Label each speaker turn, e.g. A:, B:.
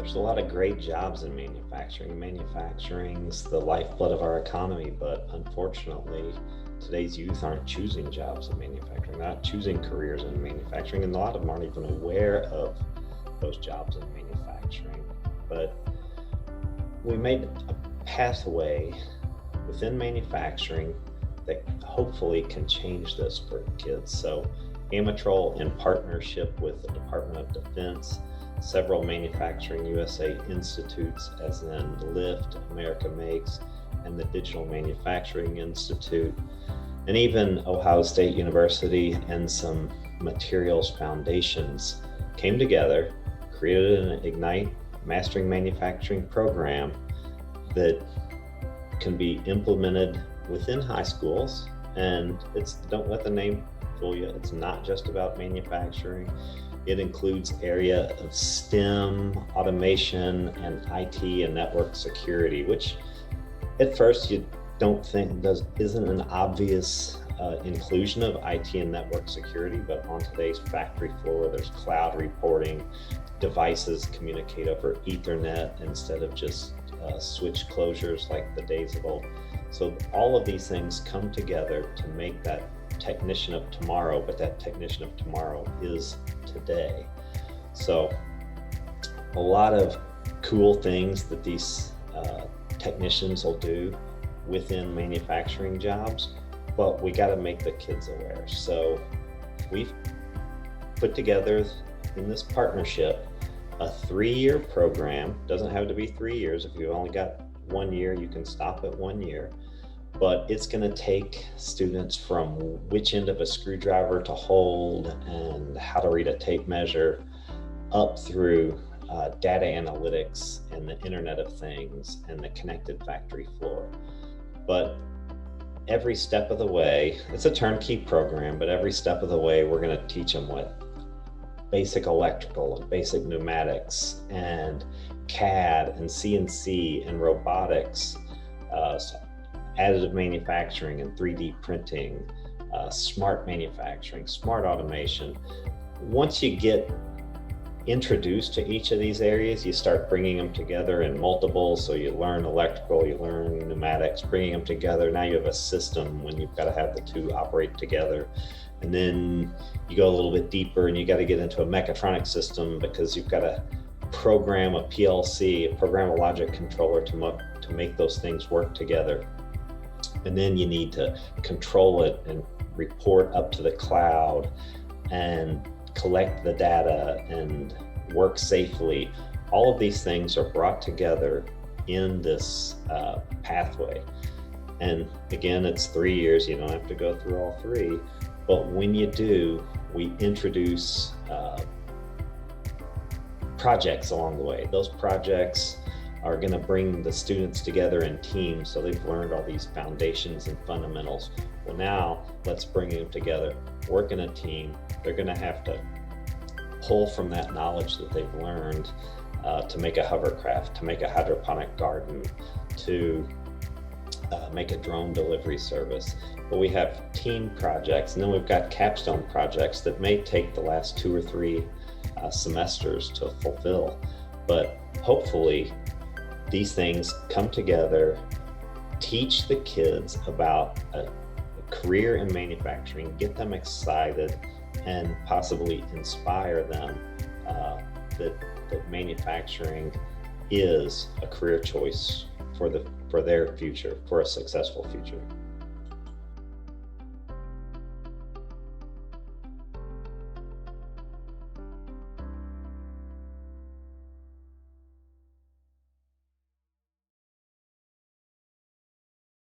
A: There's a lot of great jobs in manufacturing. Manufacturing's the lifeblood of our economy, but unfortunately, today's youth aren't choosing jobs in manufacturing, not choosing careers in manufacturing, and a lot of them aren't even aware of those jobs in manufacturing. But we made a pathway within manufacturing that hopefully can change this for kids. So Amatrol, in partnership with the Department of Defense, several Manufacturing USA institutes, as in LIFT, America Makes, and the Digital Manufacturing Institute, and even Ohio State University and some materials foundations came together, created an Ignite Mastering Manufacturing program that can be implemented within high schools. And don't let the name fool you, it's not just about manufacturing. It includes area of STEM, automation, and IT and network security, which at first you don't think isn't an obvious inclusion of IT and network security, but on today's factory floor, there's cloud reporting, devices communicate over Ethernet instead of just switch closures like the days of old. So all of these things come together to make that technician of tomorrow, but that technician of tomorrow is today. So a lot of cool things that these technicians will do within manufacturing jobs, but we got to make the kids aware. So we've put together in this partnership a 3-year program. Doesn't have to be 3 years. If you've only got 1 year, you can stop at 1 year. But it's going to take students from which end of a screwdriver to hold and how to read a tape measure up through data analytics and the Internet of Things and the connected factory floor. But every step of the way, it's a turnkey program, but every step of the way, we're going to teach them what basic electrical and basic pneumatics and CAD and CNC and robotics, additive manufacturing and 3D printing, smart manufacturing, smart automation. Once you get introduced to each of these areas, you start bringing them together in multiples. So you learn electrical, you learn pneumatics, bringing them together. Now you have a system when you've got to have the two operate together. And then you go a little bit deeper and you got to get into a mechatronic system because you've got to program a PLC, a programmable logic controller to make those things work together. And then you need to control it and report up to the cloud and collect the data and work safely. All of these things are brought together in this pathway. And again, it's 3 years. You don't have to go through all 3. But when you do, we introduce projects along the way. Those projects are going to bring the students together in teams. So they've learned all these foundations and fundamentals. Well, now let's bring them together, work in a team. They're going to have to pull from that knowledge that they've learned to make a hovercraft, to make a hydroponic garden, to make a drone delivery service. But we have team projects, and then we've got capstone projects that may take the last 2 or 3 semesters to fulfill. But hopefully these things come together, teach the kids about a career in manufacturing, get them excited, and possibly inspire them that manufacturing is a career choice for their future, for a successful future.